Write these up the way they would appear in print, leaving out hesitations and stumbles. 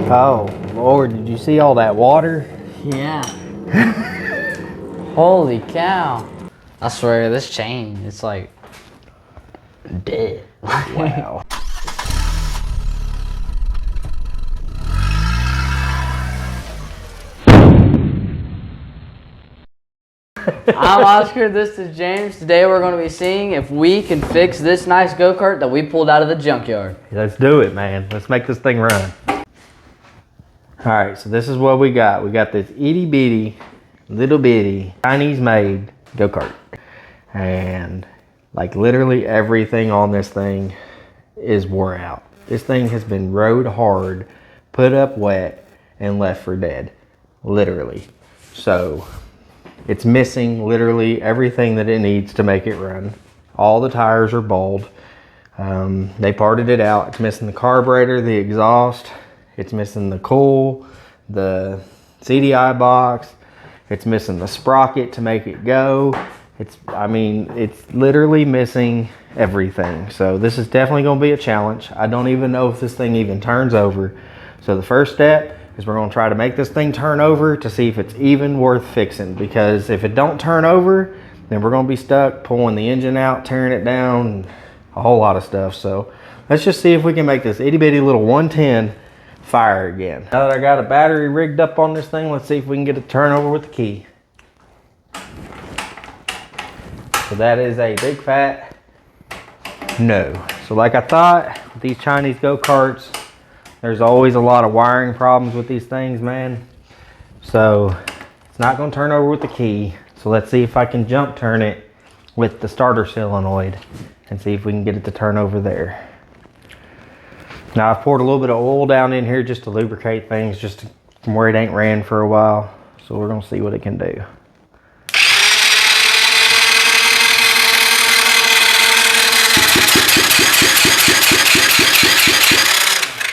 Oh, Lord, did you see all that water? Yeah. Holy cow. I swear, this chain, it's like dead. Wow. I'm Oscar, this is James. Today we're going to be seeing if we can fix this nice go-kart that we pulled out of the junkyard. Let's do it, man. Let's make this thing run. All right, so this is what we got. We got this itty bitty, little bitty, Chinese made go-kart. And like literally everything on this thing is wore out. This thing has been rode hard, put up wet, and left for dead. Literally. So it's missing literally everything that it needs to make it run. All the tires are bald. They parted it out. It's missing the carburetor, the exhaust. It's missing the coil, the CDI box. It's missing the sprocket to make it go. It's literally missing everything. So this is definitely going to be a challenge. I don't even know if this thing even turns over. So the first step is we're going to try to make this thing turn over to see if it's even worth fixing. Because if it don't turn over, then we're going to be stuck pulling the engine out, tearing it down, a whole lot of stuff. So let's just see if we can make this itty bitty little 110 fire again. Now that I got a battery rigged up on this thing, let's see if we can get it to turn over with the key. So that is a big fat no. So like I thought, with these Chinese go-karts, there's always a lot of wiring problems with these things, man. So it's not going to turn over with the key. So let's see if I can jump turn it with the starter solenoid and see if we can get it to turn over there. Now I've poured a little bit of oil down in here just to lubricate things, just from where it ain't ran for a while. So we're going to see what it can do.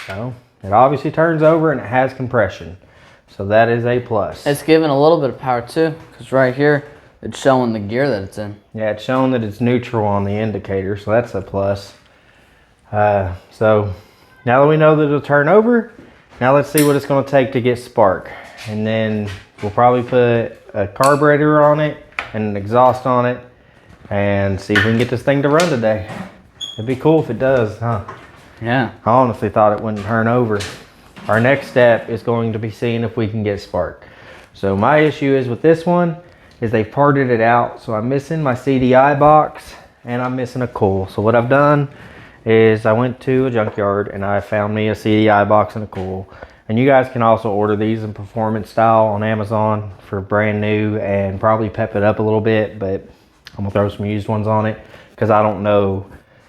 So it obviously turns over and it has compression. So that is a plus. It's giving a little bit of power too, because right here, it's showing the gear that it's in. Yeah, it's showing that it's neutral on the indicator, so that's a plus. So now that we know that it'll turn over, now let's see what it's going to take to get spark. And then we'll probably put a carburetor on it and an exhaust on it and see if we can get this thing to run today. It'd be cool if it does, huh? Yeah. I honestly thought it wouldn't turn over. Our next step is going to be seeing if we can get spark. So my issue is with this one is they parted it out. So I'm missing my CDI box and I'm missing a coil. So what I've done is I went to a junkyard and I found me a CDI box and a coil. And you guys can also order these in performance style on Amazon for brand new and probably pep it up a little bit, but I'm gonna throw some used ones on it because I don't know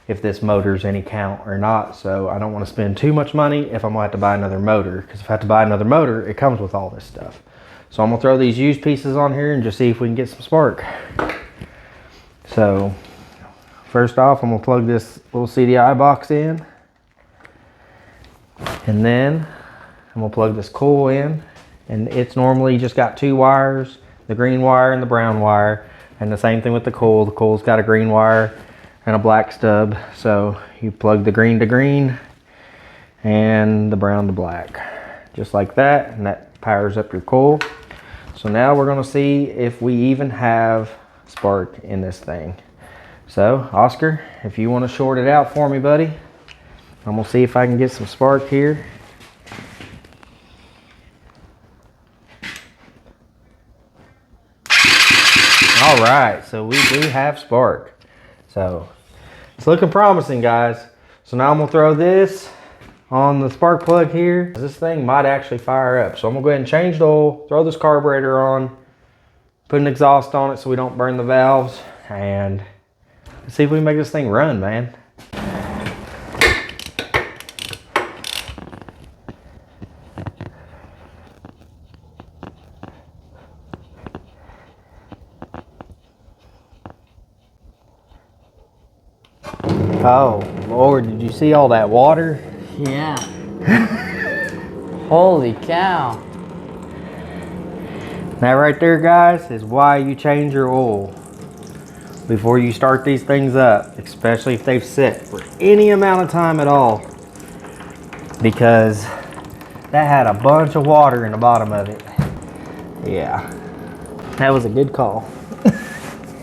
if this motor's any count or not. So I don't want to spend too much money if I'm gonna have to buy another motor, because if I have to buy another motor, it comes with all this stuff. So I'm gonna throw these used pieces on here and just see if we can get some spark. So first off, I'm gonna plug this little CDI box in, and then I'm gonna plug this coil in, and it's normally just got two wires, the green wire and the brown wire, and the same thing with the coil. The coil's got a green wire and a black stub, so you plug the green to green and the brown to black, just like that, and that powers up your coil. So now we're gonna see if we even have spark in this thing. So, Oscar, if you want to short it out for me, buddy, I'm going to see if I can get some spark here. All right, so we do have spark. So, it's looking promising, guys. So now I'm going to throw this on the spark plug here. This thing might actually fire up. So I'm going to go ahead and change the oil, throw this carburetor on, put an exhaust on it so we don't burn the valves, and let's see if we can make this thing run, man. Oh, Lord, did you see all that water? Yeah. Holy cow. That right there, guys, is why you change your oil before you start these things up, especially if they've sit for any amount of time at all, because That had a bunch of water in the bottom of it. Yeah, that was a good call.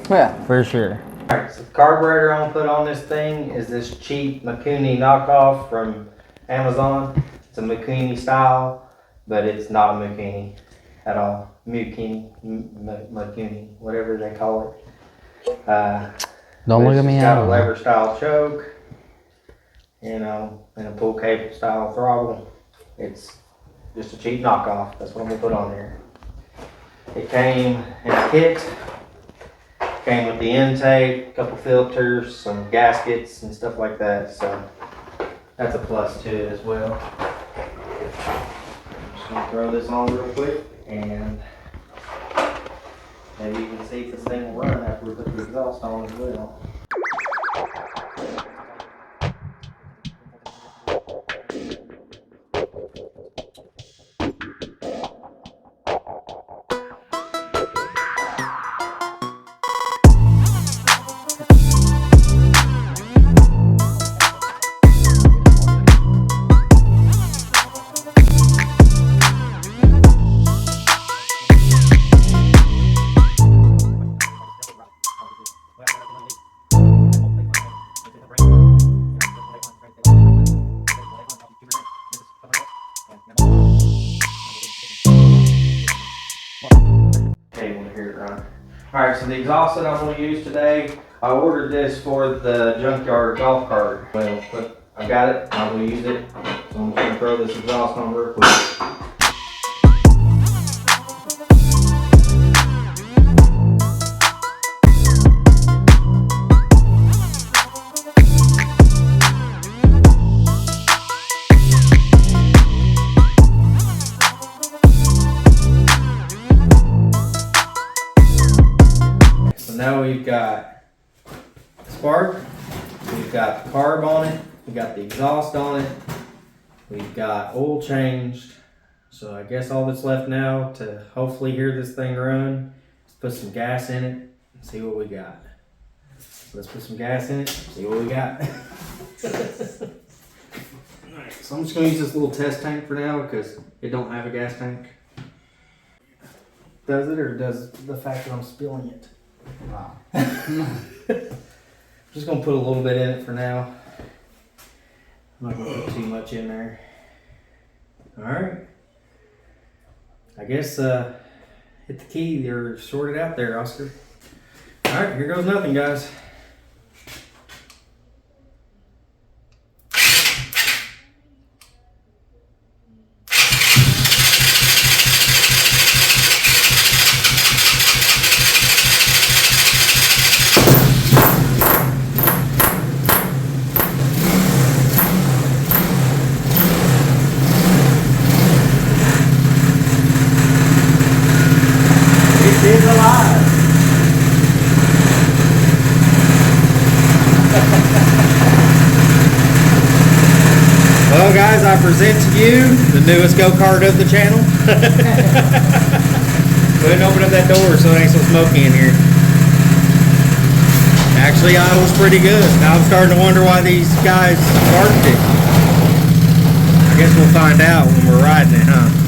Yeah. For sure. Alright, so the carburetor I'm gonna put on this thing is this cheap Mikuni knockoff from Amazon. It's a Mikuni style, but it's not a Mikuni at all. Mikuni, whatever they call it. Don't look at me. It's got a lever style choke, you know, and a pull cable style throttle. It's just a cheap knockoff. That's what I'm gonna put on there. It came in a kit. Came with the intake, a couple filters, some gaskets and stuff like that. So that's a plus to it as well. I'm just gonna throw this on real quick and maybe you can see if this thing will run after we put the exhaust on as well. Able to hear it run. Alright, so the exhaust that I'm going to use today, I ordered this for the junkyard golf cart. Well, but I got it, I will use it. So I'm just going to throw this exhaust on real quick. Now we've got spark, we've got the carb on it, we got the exhaust on it, we've got oil changed. So I guess all that's left now to hopefully hear this thing run is put some gas in it and see what we got. So let's put some gas in it, see what we got. Alright, so I'm just gonna use this little test tank for now because it don't have a gas tank. Does it, or does the fact that I'm spilling it? Wow. Just gonna put a little bit in it for now. I'm not gonna put too much in there. Alright. I guess hit the key or sort it out there, Oscar. Alright, here goes nothing, guys. Is alive. Well, guys, I present to you the newest go-kart of the channel. Go ahead and open up that door so it ain't so smoky in here. Actually, I was pretty good. Now I'm starting to wonder why these guys parked it. I guess we'll find out when we're riding it, huh?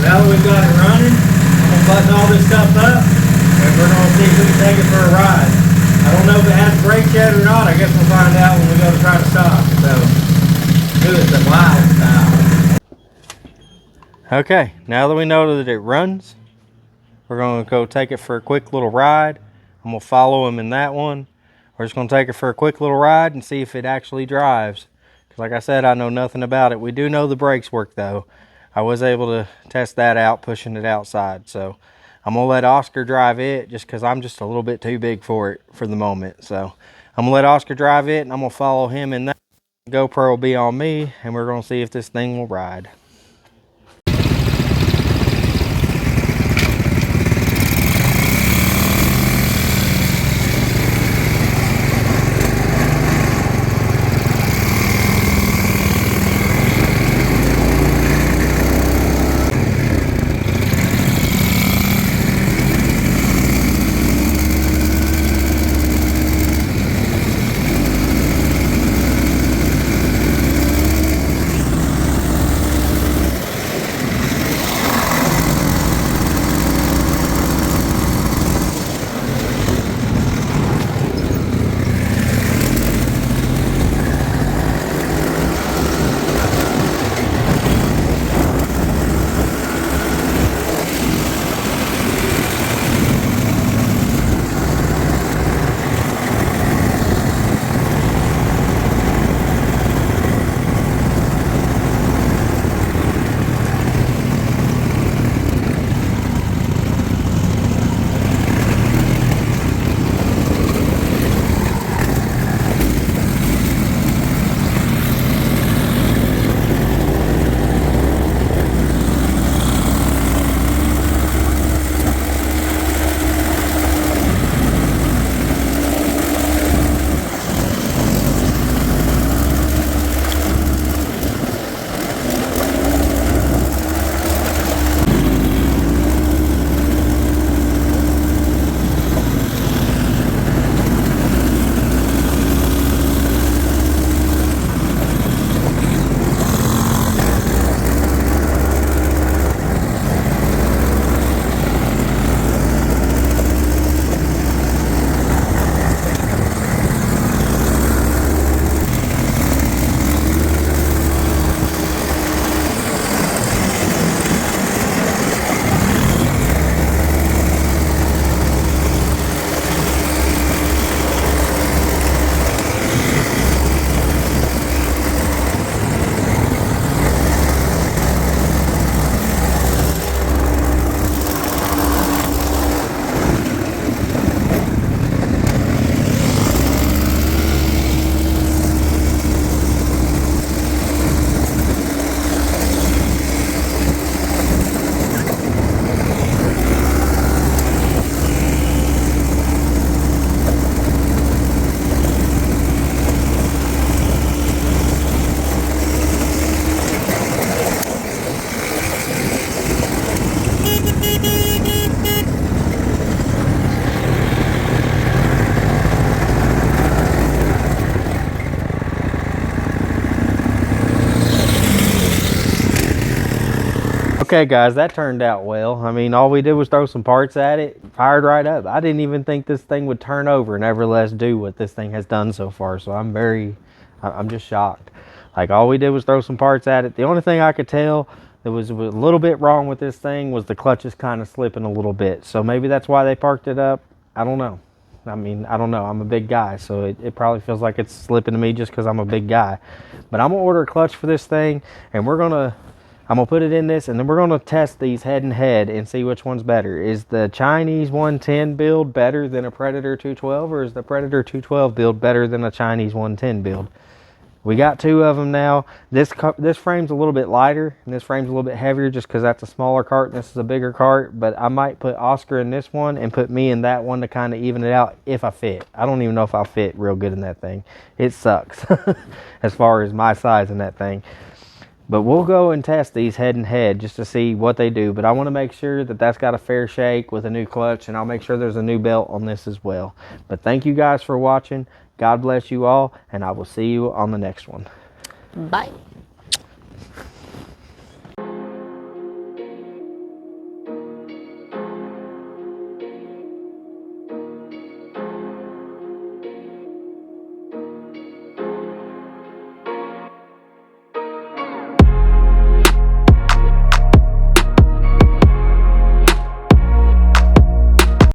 Now that we've got it running, I'm going to button all this stuff up and we're going to see if we can take it for a ride. I don't know if it has brakes yet or not. I guess we'll find out when we go to try to stop. So, do it the wild style. Okay, now that we know that it runs, we're going to go take it for a quick little ride. I'm going to follow him in that one. We're just going to take it for a quick little ride and see if it actually drives. Because like I said, I know nothing about it. We do know the brakes work though. I was able to test that out pushing it outside. So I'm going to let Oscar drive it just because I'm just a little bit too big for it for the moment. So I'm going to let Oscar drive it and I'm going to follow him in that. GoPro will be on me and we're going to see if this thing will ride. Okay, guys, that turned out well. I mean, all we did was throw some parts at it, fired right up. I didn't even think this thing would turn over, nevertheless do what this thing has done so far. So I'm just shocked. Like, all we did was throw some parts at it. The only thing I could tell that was a little bit wrong with this thing was the clutch is kind of slipping a little bit. So maybe that's why they parked it up. I don't know. I mean, I don't know. I'm a big guy, so it probably feels like it's slipping to me just because I'm a big guy. But I'm going to order a clutch for this thing, and I'm gonna put it in this, and then we're gonna test these head and head and see which one's better. Is the Chinese 110 build better than a Predator 212, or is the Predator 212 build better than a Chinese 110 build? We got two of them now. This frame's a little bit lighter, and this frame's a little bit heavier just because that's a smaller cart and this is a bigger cart. But I might put Oscar in this one and put me in that one to kind of even it out if I fit. I don't even know if I'll fit real good in that thing. It sucks as far as my size in that thing. But we'll go and test these head and head just to see what they do. But I want to make sure that that's got a fair shake with a new clutch, and I'll make sure there's a new belt on this as well. But thank you guys for watching. God bless you all, and I will see you on the next one. Bye.